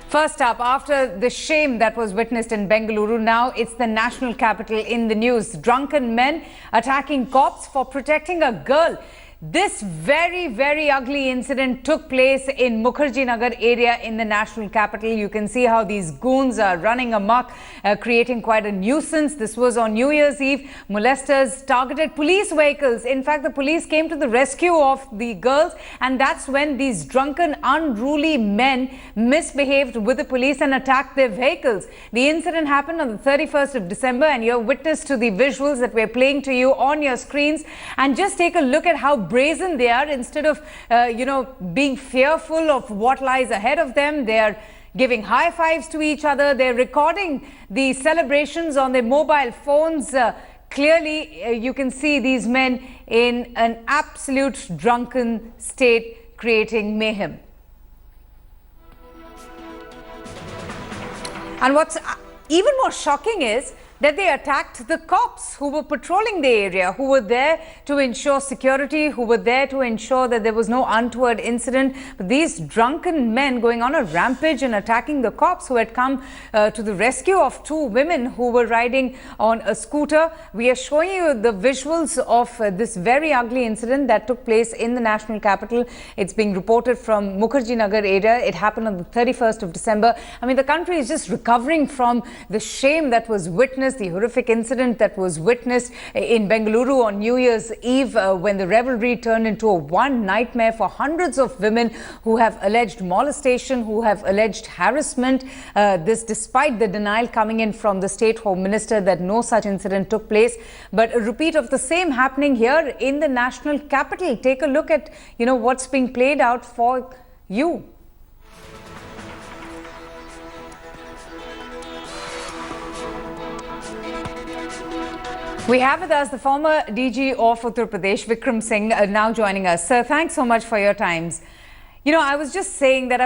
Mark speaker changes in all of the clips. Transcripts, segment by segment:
Speaker 1: First up, after the shame that was witnessed in Bengaluru, now it's the national capital in the news. Drunken men attacking cops for protecting a girl. This very, very ugly incident took place in Mukherjee Nagar area in the national capital. You can see how these goons are running amok, creating quite a nuisance. This was on New Year's Eve. Molesters targeted police vehicles. In fact, the police came to the rescue of the girls, and that's when these drunken, unruly men misbehaved with the police and attacked their vehicles. The incident happened on the 31st of December, and you're witness to the visuals that we're playing to you on your screens. And just take a look at how brazen they are. Instead of being fearful of what lies ahead of them, they are giving high fives to each other. They're recording the celebrations on their mobile phones. Clearly you can see these men in an absolute drunken state creating mayhem. And what's even more shocking is that they attacked the cops who were patrolling the area, who were there to ensure security, who were there to ensure that there was no untoward incident. But these drunken men going on a rampage and attacking the cops who had come to the rescue of two women who were riding on a scooter. We are showing you the visuals of this very ugly incident that took place in the national capital. It's being reported from Mukherjee Nagar area. It happened on the 31st of December. I mean, the country is just recovering from the shame that was witnessed, the horrific incident that was witnessed in Bengaluru on New Year's Eve when the revelry turned into a one nightmare for hundreds of women who have alleged molestation, who have alleged harassment. This despite the denial coming in from the State Home Minister that no such incident took place. But a repeat of the same happening here in the national capital. Take a look at, what's being played out for you. We have with us the former DG of Uttar Pradesh, Vikram Singh, now joining us. Sir, thanks so much for your times. I was just saying that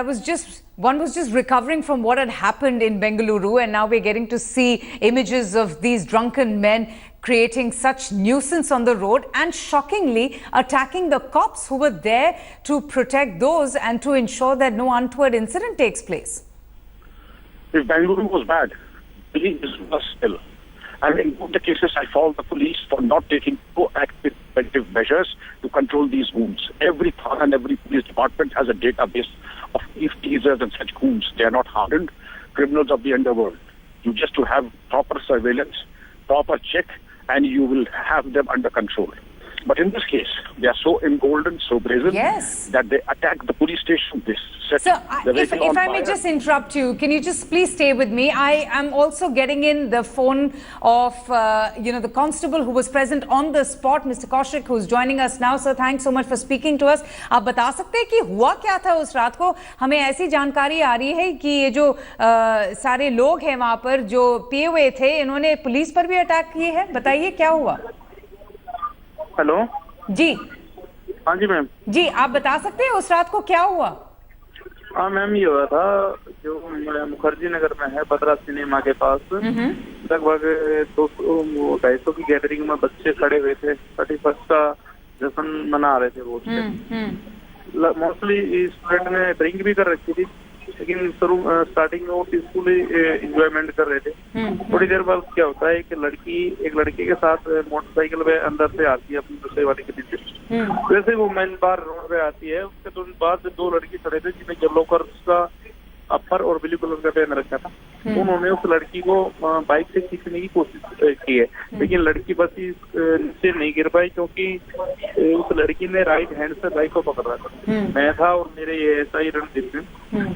Speaker 1: one was just recovering from what had happened in Bengaluru, and now we're getting to see images of these drunken men creating such nuisance on the road and shockingly attacking the cops who were there to protect those and to ensure that no untoward incident takes place.
Speaker 2: If Bengaluru was bad, Delhi is worse still. And in both the cases, I fault the police for not taking proactive preventive measures to control these goons. Every Thana and every police department has a database of thief teasers and such goons. They are not hardened criminals of the underworld. You just to have proper surveillance, proper check, and you will have them under control. But in this case, they are so emboldened, so brazen, that they attack the police station. They set the vehicle on fire.
Speaker 1: If I may just interrupt you, can you just please stay with me? I am also getting in the phone of, the constable who was present on the spot, Mr. Kaushik, who's joining us now. Sir, thanks so much for speaking to us. आप बता सकते हैं कि हुआ क्या था उस रात को? हमें ऐसी जानकारी आ रही है कि ये जो सारे लोग हैं वहाँ पर जो पिए हुए थे, इन्होंने पुलिस पर भी अटैक किए हैं. बताइए क्या हुआ?
Speaker 2: हेलो
Speaker 1: जी.
Speaker 2: हाँ जी मैम.
Speaker 1: जी, आप बता सकते हैं उस रात को क्या हुआ?
Speaker 2: हाँ मैम, ये हुआ था जो मुखर्जी नगर में है, बद्रा सिनेमा के पास, लगभग 200-250 की गैदरिंग में बच्चे खड़े हुए थे. 31st का जश्न मना रहे थे वो. मोस्टली स्टूडेंट ने ड्रिंक भी कर रखी थी, लेकिन स्टार्टिंग में वो पीसफुली एंजॉयमेंट कर रहे थे. थोड़ी देर बाद क्या होता है कि एक लड़के के साथ मोटरसाइकिल पे अंदर से आती है अपनी दूसरे वाले के पीछे. वैसे वो मेन बार रोड पे आती है. उसके तुरंत बाद दो लड़की खड़े थे जिन्हें येलो कलर का अपर और ब्लू कलर का पहन रखा था. उन्होंने उस लड़की को बाइक से खींचने की कोशिश की है, लेकिन लड़की बस नीचे नहीं गिर पाई क्योंकि उस लड़की ने राइट हैंड से बाइक को पकड़ रखा था. मैं था और मेरे ये ऐसा ही रणदीप सिंह,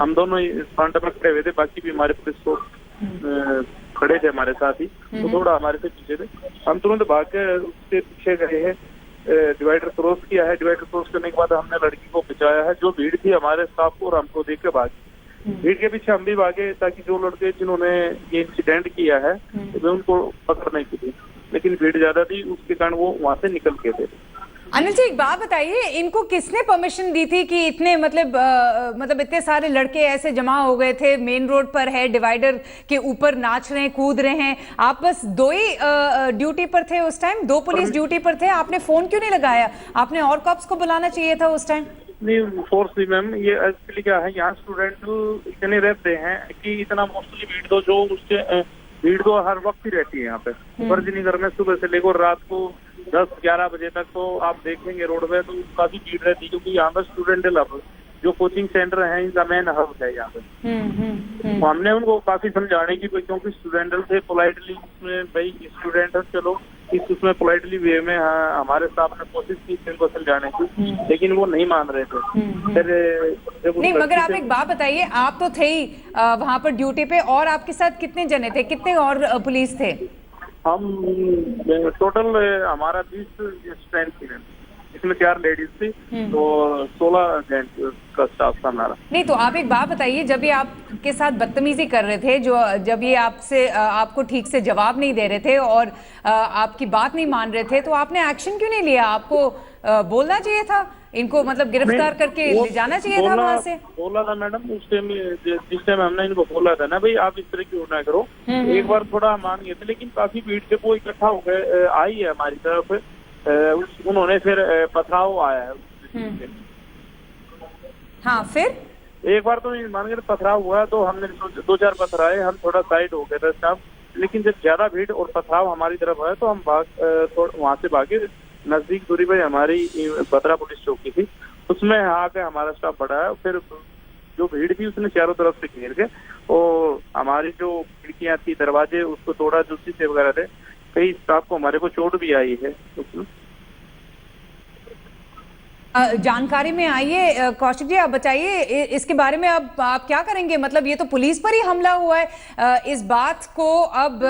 Speaker 2: हम दोनों फ्रंट में खड़े हुए थे. बाकी भी हमारे पुलिस को खड़े थे हमारे साथ ही, तो थोड़ा हमारे से पीछे थे. हम तुरंत भाग के उसके पीछे गए हैं, डिवाइडर क्रॉस किया है. डिवाइडर क्रॉस करने के बाद हमने लड़की को बचाया है. जो भीड़ थी हमारे स्टाफ को और हमको देख के भागी. भीड़ के पीछे हम भी भागे ताकि जो लड़के जिन्होंने ये इंसिडेंट किया है वे उनको पकड़ने के लिए, लेकिन भीड़ ज्यादा थी, उसके कारण वो वहां से निकल के थे.
Speaker 1: अनिल जी, एक बात बताइए, इनको किसने परमिशन दी थी कि इतने मतलब इतने सारे लड़के ऐसे जमा हो गए थे, मेन रोड पर है, डिवाइडर के ऊपर नाच रहे हैं, कूद रहे हैं? आप बस दो ही ड्यूटी पर थे उस टाइम? दो पुलिस ड्यूटी पर थे? आपने फोन क्यों नहीं लगाया? आपने और कॉप्स को बुलाना चाहिए था उस टाइम.
Speaker 2: नहीं फोर्स नहीं मैम, ये एक्चुअली क्या है, यहाँ स्टूडेंट इतने रहते हैं कि इतना मोस्टली भीड़ तो जो उसके भीड़ तो हर वक्त ही रहती है यहाँ पे। फर्जी नहीं करने, सुबह से लेकर रात को 10-11 बजे तक तो आप देखेंगे रोड पे तो काफी भीड़ रहती है, क्योंकि यहाँ पर स्टूडेंट हब जो कोचिंग सेंटर है इनका मेन हब है यहाँ पे। तो हमने उनको काफी समझाने की, क्योंकि स्टूडेंट थे पोलाइटली उसमें, भाई स्टूडेंट है चलो उसमें पोलाइटली वे में हमारे स्टाफ ने कोशिश की इनको समझाने की, लेकिन वो नहीं मान रहे थे। फिर
Speaker 1: नहीं, मगर आप एक बात बताइए, आप तो थे ही वहां पर ड्यूटी पे, और आपके साथ कितने जने थे, कितने और पुलिस थे?
Speaker 2: हम टोटल हमारा 20 स्टूडेंट थी, इसमें 4 लेडीज थी तो 16 जेंट्स का स्टाफ था हमारा।
Speaker 1: नहीं, तो आप एक बात बताइए, जब ये आपके साथ बदतमीजी कर रहे थे, जब ये आपसे आपको ठीक से जवाब नहीं दे रहे थे और आपकी बात नहीं मान रहे थे, तो आपने एक्शन क्यों नहीं लिया? आपको बोलना चाहिए था इनको, मतलब गिरफ्तार करके ले जाना चाहिए था वहां से।
Speaker 2: बोला था मैडम उस टाइम, जिस टाइम हमने इनको बोला था ना भाई आप इस तरह क्यों ना करो, एक बार थोड़ा मान गए थे, लेकिन काफी भीड़ से वो इकट्ठा हो गए आई है हमारी तरफ। उन्होंने फिर पथराव आया है।
Speaker 1: हाँ, फिर
Speaker 2: एक बार तो मान के पथराव हुआ तो हमने 2-4 पथराए, हम थोड़ा साइड हो गए थे स्टाफ, लेकिन जब ज्यादा भीड़ और पथराव हमारी तरफ आया तो हम वहां से भागे। नजदीक दूरी पे हमारी बतरा पुलिस चौकी थी, उसमें आके हमारा स्टाफ बढ़ा है। फिर जो भीड़ थी उसने चारों तरफ से घेर के और हमारी जो खिड़कियां थी, दरवाजे, उसको तोड़ा, जो शीशे वगैरह थे, कई स्टाफ को हमारे को चोट भी आई है उसमें।
Speaker 1: जानकारी में आइए कौशिक जी, आप बताइए इसके बारे में। अब आप क्या करेंगे? मतलब ये तो पुलिस पर ही हमला हुआ है, इस बात को अब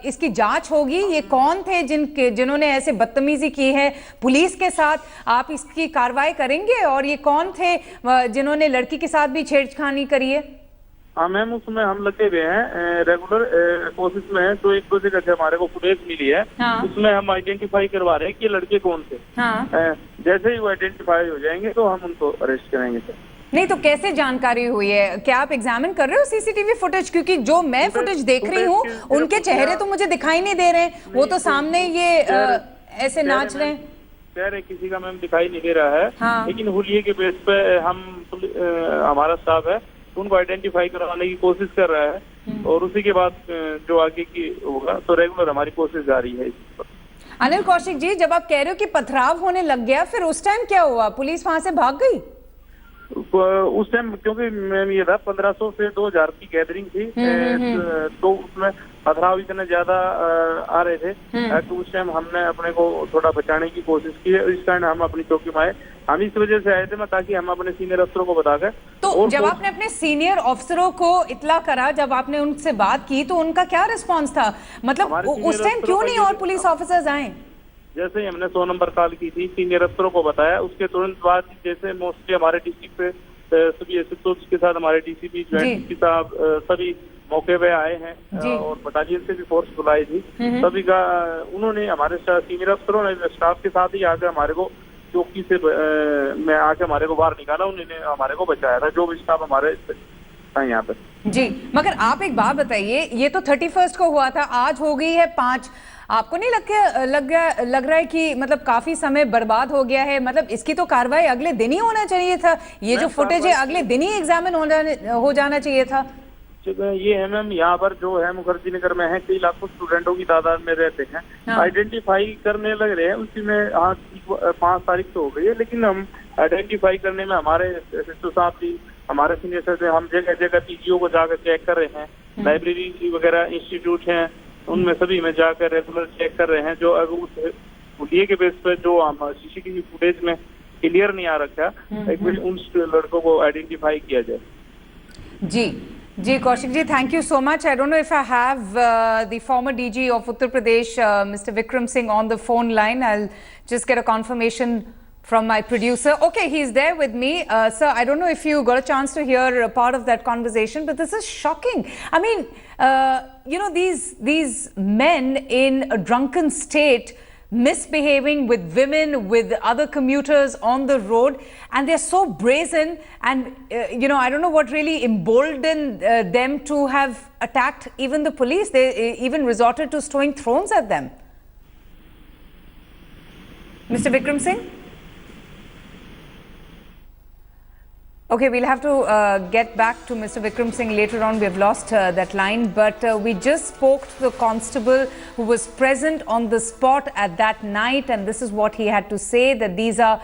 Speaker 1: इसकी जांच होगी। ये कौन थे जिन्होंने ऐसे बदतमीजी की है पुलिस के साथ? आप इसकी कार्रवाई करेंगे? और ये कौन थे जिन्होंने लड़की के साथ भी छेड़छाड़ी करी है?
Speaker 2: हाँ मैम, उसमें हम लगे हुए हैं, रेगुलर कोशिश में है। तो 1-2 जगह से हमारे को फुटेज मिली है,
Speaker 1: हाँ।
Speaker 2: उसमें हम आइडेंटिफाई करवा रहे हैं कि लड़के कौन थे।
Speaker 1: हाँ।
Speaker 2: जैसे ही वो आइडेंटिफाई हो जाएंगे तो हम उनको अरेस्ट करेंगे सर।
Speaker 1: नहीं, तो कैसे जानकारी हुई है? क्या आप एग्जामिन कर रहे हो सीसीटीवी फुटेज? क्योंकि जो मैं फुटेज देख रही हूँ उनके चेहरे तो मुझे दिखाई नहीं दे रहे, वो तो सामने ये ऐसे नाच रहे हैं।
Speaker 2: चेहरे किसी का मैम दिखाई नहीं दे रहा है,
Speaker 1: हाँ।
Speaker 2: लेकिन हुलिये के बेस पे हम हमारा स्टाफ है उनको आइडेंटिफाई करवाने की कोशिश कर रहा है, और उसी के बाद जो आगे की होगा तो रेगुलर हमारी कोशिश जारी है इस पर।
Speaker 1: अनिल कौशिक जी, जब आप कह रहे हो कि पथराव होने लग गया, फिर उस टाइम क्या हुआ? पुलिस वहां से भाग गई?
Speaker 2: उस टाइम क्योंकि मैम ये था 1500 से 2000 की गैदरिंग थी, तो उसमें पथराव इतने ज्यादा आ रहे थे, तो उस टाइम हमने अपने को थोड़ा बचाने की कोशिश की है। इस टाइम हम अपनी चौकी में आए, हम इस वजह से आए थे ताकि हम अपने सीनियर अफसरों को बता दें।
Speaker 1: तो जब आपने अपने सीनियर अफसरों को इत्तला करा, जब आपने उनसे बात की, तो उनका क्या रिस्पॉन्स था? मतलब उस टाइम क्यों नहीं और पुलिस ऑफिसर्स आए?
Speaker 2: जैसे ही हमने 100 नंबर कॉल की थी, सीनियर अफसरों को बताया, उसके तुरंत बाद जैसे मोस्टली हमारे डिस्ट्रिक्ट पे सभी एसएचओ के साथ हमारे डीसीपी ज्वाइंट की साहब सभी मौके पे आए हैं और बटालियन से भी फोर्स बुलाई थी। सभी का उन्होंने हमारे सीनियर अफसरों ने स्टाफ के साथ ही आकर हमारे को चौकी से में आके हमारे को बाहर निकाला, उन्होंने हमारे को बचाया था, जो भी स्टाफ हमारे यहाँ पे।
Speaker 1: जी, मगर आप एक बात बताइए, ये तो 31 को हुआ था, आज हो गई है 5। आपको नहीं लग रहा है कि मतलब काफी समय बर्बाद हो गया है? मतलब इसकी तो कार्रवाई अगले दिन ही होना चाहिए था, ये जो फुटेज है अगले दिन ही एग्जामिन हो जाना चाहिए था।
Speaker 2: ये है मैम, यहाँ पर जो है मुखर्जी नगर में है, कई लाखों स्टूडेंटों की तादाद में रहते हैं। हाँ। आइडेंटिफाई करने लग रहे हैं, उसी में आज 5 तारीख तो हो गई है, लेकिन हम आइडेंटिफाई करने में हमारे एसएचओ साहब भी, हमारे सीनियर से हम जगह जगह पीजीओ को जाकर चेक कर रहे हैं, लाइब्रेरी वगैरह इंस्टीट्यूट हैं उनमें सभी में जाकर रेगुलर चेक कर रहे हैं। जो अगर उस हुलिये के बेस पर जो सीसीटीवी फुटेज में क्लियर नहीं आ रखा, एक बार उन लड़कों को आइडेंटिफाई किया जाए।
Speaker 1: जी Kaushik ji, thank you so much. I don't know if I have the former DG of Uttar Pradesh, Mr. Vikram Singh, on the phone line. I'll just get a confirmation from my producer. Okay, he's there with me. Sir, I don't know if you got a chance to hear a part of that conversation, but this is shocking. I mean, you know, these men in a drunken state misbehaving with women, with other commuters on the road, and they're so brazen, and you know, I don't know what really emboldened them to have attacked even the police. They even resorted to throwing thrones at them. Mr. Vikram Singh? Okay, we'll have to get back to Mr. Vikram Singh later on. We have lost that line, but we just spoke to the constable who was present on the spot at that night, and this is what he had to say, that these are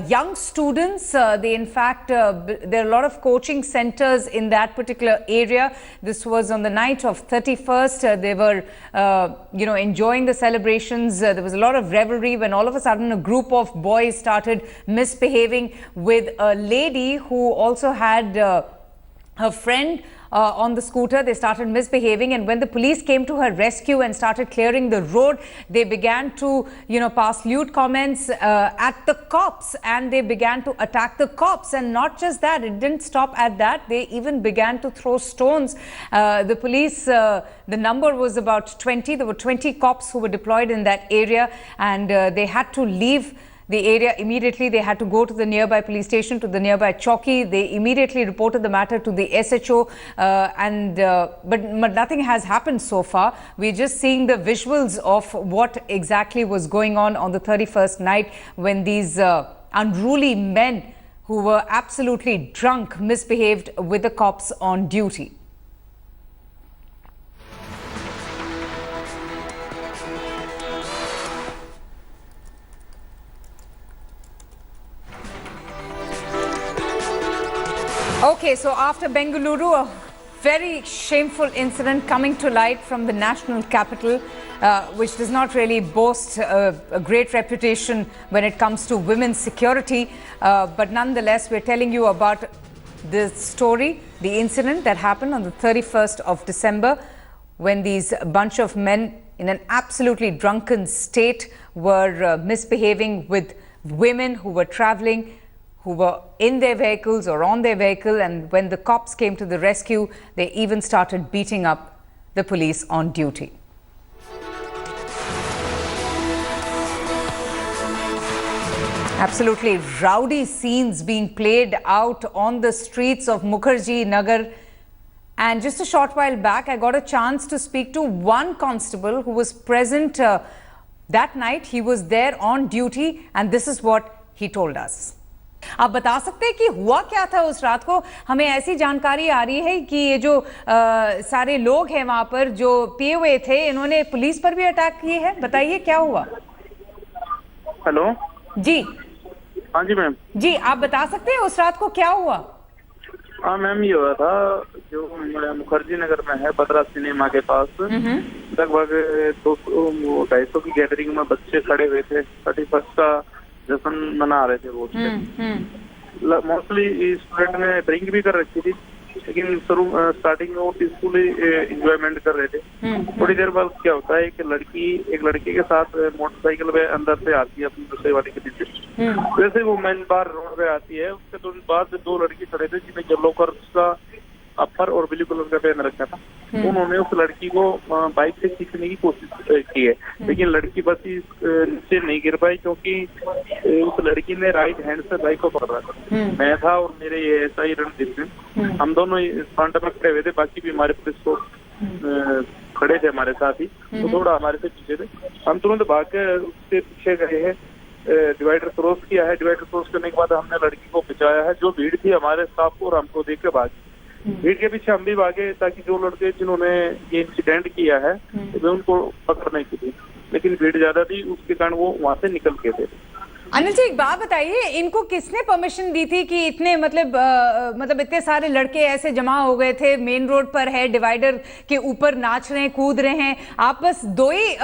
Speaker 1: young students. They, in fact, there are a lot of coaching centers in that particular area. This was on the night of 31st. They were, enjoying the celebrations. There was a lot of revelry when all of a sudden a group of boys started misbehaving with a lady who also had her friend on the scooter. They started misbehaving, and when the police came to her rescue and started clearing the road, they began to, pass lewd comments at the cops, and they began to attack the cops. And not just that, it didn't stop at that. They even began to throw stones. The police, the number was about 20. There were 20 cops who were deployed in that area, and they had to leave the area immediately. They had to go to the nearby police station, to the nearby Chowki. They immediately reported the matter to the SHO, but nothing has happened so far. We're just seeing the visuals of what exactly was going on the 31st night when these unruly men who were absolutely drunk misbehaved with the cops on duty. Okay, so after Bengaluru, a very shameful incident coming to light from the national capital, which does not really boast a great reputation when it comes to women's security. But nonetheless, we're telling you about the story, the incident that happened on the 31st of December when these bunch of men in an absolutely drunken state were misbehaving with women who were traveling, who were in their vehicles or on their vehicle, and when the cops came to the rescue, they even started beating up the police on duty. Absolutely rowdy scenes being played out on the streets of Mukherjee Nagar. And just a short while back, I got a chance to speak to one constable who was present that night. He was there on duty, and this is what he told us. आप बता सकते हैं कि हुआ क्या था उस रात को? हमें ऐसी जानकारी आ रही है कि ये जो सारे लोग हैं वहां पर जो पिए हुए थे, इन्होंने पुलिस पर भी अटैक किए हैं. बताइए क्या हुआ?
Speaker 2: हेलो
Speaker 1: जी.
Speaker 2: हाँ जी मैम.
Speaker 1: जी, आप बता सकते हैं उस रात को क्या हुआ?
Speaker 2: हाँ मैम, ये हुआ था जो मुखर्जी नगर में है, बत्रा सिनेमा के पास, लगभग 200-250 की गैदरिंग में बच्चे खड़े हुए थे. 31st का जश्न मना रहे थे वो. मोस्टली स्टूडेंट ने ड्रिंक भी कर रखी थी, लेकिन स्टार्टिंग में वो पीसफुली एंजॉयमेंट कर रहे थे. थोड़ी देर बाद क्या होता है कि एक लड़के के साथ मोटरसाइकिल पे अंदर से आती है अपनी दूसरे वाले के पीछे. वैसे वो मेन बार रोड पे आती है. उसके तुरंत बाद 2 लड़की खड़े थे जिन्हें येलो कलर का अपर और ब्लू कलर का पहन रखा था. उन्होंने उस लड़की को बाइक से खींचने की कोशिश की है, लेकिन लड़की बस नीचे नहीं गिर पाई क्योंकि उस लड़की ने राइट हैंड से बाइक को पकड़ा था. मैं था और मेरे ये SI रणदीप सिंह, हम दोनों फ्रंट में खड़े हुए थे. बाकी भी हमारे पुलिस को खड़े थे हमारे साथ ही, तो थोड़ा हमारे से पीछे थे. हम तुरंत भाग के उसके पीछे गए हैं, डिवाइडर क्रॉस किया है. डिवाइडर क्रॉस करने के बाद हमने लड़की को बचाया है. जो भीड़ थी हमारे स्टाफ को और हमको देख के भागी. भीड़ के पीछे हम भी भागे ताकि जो लड़के जिन्होंने ये इंसिडेंट किया है तो उनको पकड़ने के लिए, लेकिन भीड़ ज्यादा थी, उसके कारण वो वहां से निकल के थे.
Speaker 1: अनिल जी, एक बात बताइए, इनको किसने परमिशन दी थी कि इतने मतलब इतने सारे लड़के ऐसे जमा हो गए थे, मेन रोड पर है, डिवाइडर के ऊपर नाच रहे हैं, कूद रहे हैं? आप बस 2 ही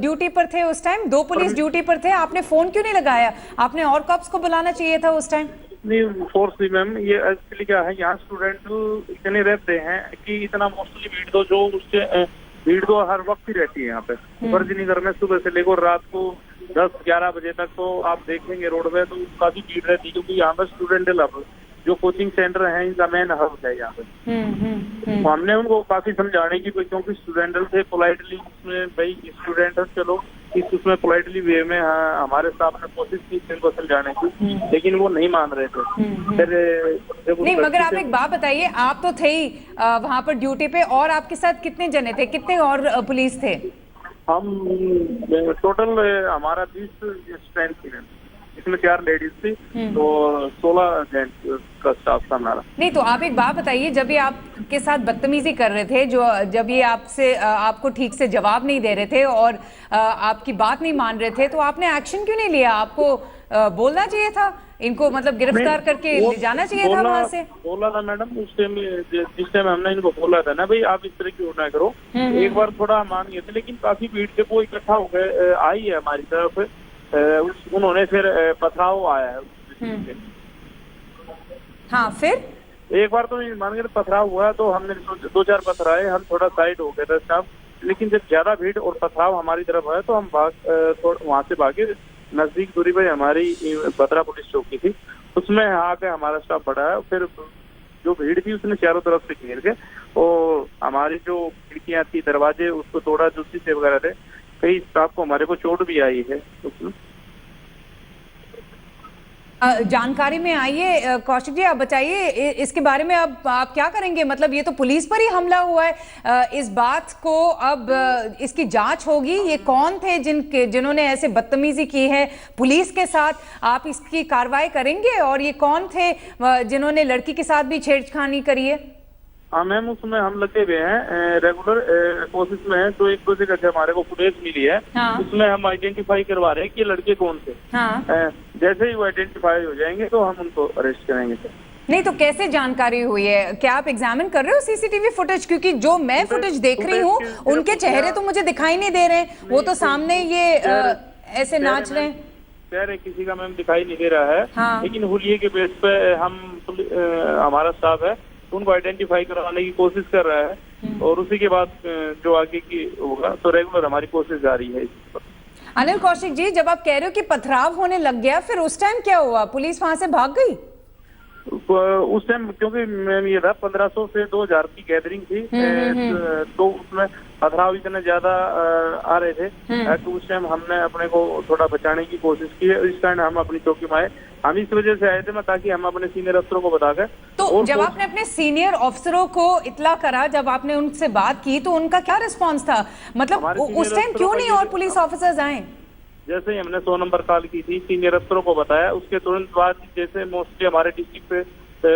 Speaker 1: ड्यूटी पर थे उस टाइम? 2 पुलिस ड्यूटी पर थे? आपने फोन क्यों नहीं लगाया? आपने और कॉप्स को बुलाना चाहिए था उस टाइम.
Speaker 2: नहीं, फोर्स नहीं मैम. ये एक्चुअली क्या है, यहाँ स्टूडेंट इतने रहते हैं कि इतना मोस्टली भीड़ तो हर वक्त ही रहती है यहाँ पे. मुखर्जी नगर में सुबह से लेकर रात को 10-11 बजे तक तो आप देखेंगे रोड पे तो काफी भीड़ रहती है, क्योंकि यहाँ पर स्टूडेंट लब जो कोचिंग सेंटर है इनका मेन हब है यहाँ पे. तो हमने उनको काफी समझाने की, क्योंकि स्टूडेंट थे, पोलाइटली उसमें भाई स्टूडेंट चलो उसमें पोलाइटली वे में हमारे स्टाफ ने कोशिश की इनको समझाने की, लेकिन वो नहीं मान रहे थे. फिर
Speaker 1: नहीं, मगर आप एक बात बताइए, आप तो थे ही वहां पर ड्यूटी पे, और आपके साथ कितने जने थे, कितने और पुलिस थे?
Speaker 2: हम टोटल हमारा 20 स्ट्रेंथ थी. इसमें 4 लेडीज थी तो 16 जेंट्स का स्टाफ था हमारा।
Speaker 1: नहीं तो आप एक बात बताइए, जब ये आपके साथ बदतमीजी कर रहे थे, जब ये आपसे आपको ठीक से जवाब नहीं दे रहे थे और आपकी बात नहीं मान रहे थे, तो आपने एक्शन क्यों नहीं लिया? आपको बोलना चाहिए था इनको, मतलब गिरफ्तार करके ले जाना चाहिए था वहां से।
Speaker 2: बोला था मैडम उस टाइम, जिस टाइम हमने इनको बोला था ना भाई आप इस तरह क्यों ना करो, एक बार थोड़ा मान गए थे, लेकिन काफी भीड़ से वो इकट्ठा हो गए आई है हमारी तरफ। उन्होंने फिर पथराव आया है।
Speaker 1: हाँ फिर
Speaker 2: एक बार तो मान गए पथराव हुआ तो हमने 2-4 पथराए, हम थोड़ा साइड हो गए थे स्टाफ, लेकिन जब ज्यादा भीड़ और पथराव हमारी तरफ आया तो हम वहां से भागे। नजदीक दूरी पे हमारी बदरा पुलिस चौकी थी, उसमें आके हमारा स्टाफ बढ़ा है। फिर जो भीड़ थी उसने चारों तरफ से घेर के और हमारी जो खिड़कियां थी, दरवाजे, उसको तोड़ा, जो शीशे वगैरह थे, कई स्टाफ को हमारे को चोट भी आई है उसमें।
Speaker 1: जानकारी में आइए कौशिक जी, आप बताइए इसके बारे में। अब आप क्या करेंगे? मतलब ये तो पुलिस पर ही हमला हुआ है, इस बात को अब इसकी जांच होगी। ये कौन थे जिन्होंने ऐसे बदतमीजी की है पुलिस के साथ? आप इसकी कार्रवाई करेंगे? और ये कौन थे जिन्होंने लड़की के साथ भी छेड़खानी करी है?
Speaker 2: हाँ मैम, उसमें हम लगे हुए हैं, रेगुलर कोशिश में है। तो 1-2 जगह से हमारे को फुटेज मिली है। हाँ। उसमें हम आइडेंटिफाई करवा रहे हैं कि लड़के कौन थे। हाँ। जैसे ही वो आइडेंटिफाई हो जाएंगे तो हम उनको अरेस्ट करेंगे सर।
Speaker 1: नहीं तो कैसे जानकारी हुई है? क्या आप एग्जामिन कर रहे हो सीसीटीवी फुटेज? क्योंकि जो मैं फुटेज देख रही हूँ उनके चेहरे तो मुझे दिखाई नहीं दे रहे हैं, वो तो सामने ये ऐसे नाच रहे हैं।
Speaker 2: चेहरे किसी का मैम दिखाई नहीं दे रहा है। हाँ। लेकिन हुलिये के बेस पे हम हमारा स्टाफ है उनको आइडेंटिफाई करवाने की कोशिश कर रहा है, और उसी के बाद जो आगे की होगा तो रेगुलर हमारी कोशिश जारी है इस पर।
Speaker 1: अनिल कौशिक जी, जब आप कह रहे हो कि पथराव होने लग गया, फिर उस टाइम क्या हुआ? पुलिस वहां से भाग गई?
Speaker 2: उस टाइम क्योंकि मैम ये था 1500 से 2000 की गैदरिंग थी, तो उसमें पथराव इतने ज्यादा आ रहे थे तो उस टाइम हमने अपने को थोड़ा बचाने की कोशिश की है। इस टाइम हम अपनी चौकी में आए, हम इस वजह से आए थे ताकि हम अपने सीनियर अफसरों को बता दें।
Speaker 1: तो जब आपने अपने सीनियर अफसरों को इतला करा, जब आपने उनसे बात की, तो उनका क्या रिस्पॉन्स था? मतलब उस टाइम क्यों नहीं और पुलिस ऑफिसर्स आए?
Speaker 2: जैसे ही हमने 100 नंबर कॉल की थी, सीनियर अफसरों को बताया, उसके तुरंत बाद जैसे मोस्टली हमारे डिस्ट्रिक्ट पे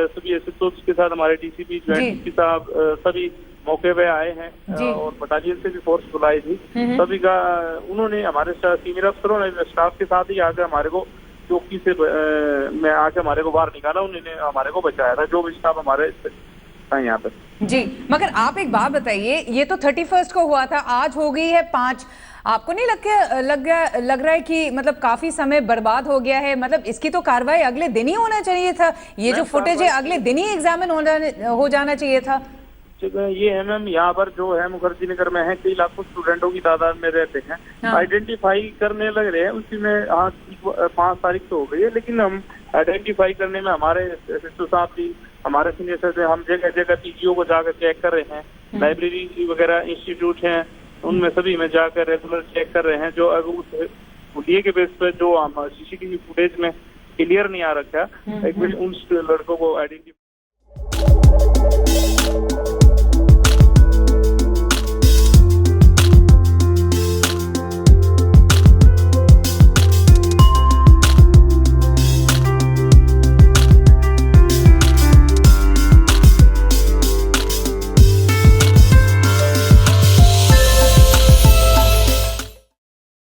Speaker 2: सभी एसएचओ के साथ हमारे डीसीपी ज्वाइंट की साहब सभी मौके पे आए हैं और बटालियन से भी फोर्स बुलाई थी। सभी का उन्होंने हमारे सीनियर अफसरों ने स्टाफ के साथ ही आकर हमारे को चौकी से में आके हमारे को बाहर निकाला, उन्होंने हमारे को बचाया था, जो भी स्टाफ हमारे यहाँ पे।
Speaker 1: जी, मगर आप एक बात बताइए, ये तो 31 को हुआ था, आज हो गई है 5। आपको नहीं लग रहा है कि मतलब काफी समय बर्बाद हो गया है? मतलब इसकी तो कार्रवाई अगले दिन ही होना चाहिए था। ये जो फुटेज है अगले दिन ही एग्जामिन हो जाना चाहिए था।
Speaker 2: ये है मैम, यहाँ पर जो है मुखर्जी नगर में है, कई लाखों स्टूडेंटों की तादाद में रहते हैं। हाँ। आइडेंटिफाई करने लग रहे हैं, उसी में आज 5 तारीख तो हो गई है, लेकिन हम आइडेंटिफाई करने में हमारे एसएचओ साहब भी, हमारे सीनियर से हम जगह जगह पीजीओ को जाकर चेक कर रहे हैं, लाइब्रेरी वगैरह इंस्टीट्यूट हैं उनमें सभी में जाकर रेगुलर चेक कर रहे हैं। जो अगर उस के बेस पे जो सीसीटीवी फुटेज में क्लियर नहीं आ रखा, एक उन लड़कों को आइडेंटिफाई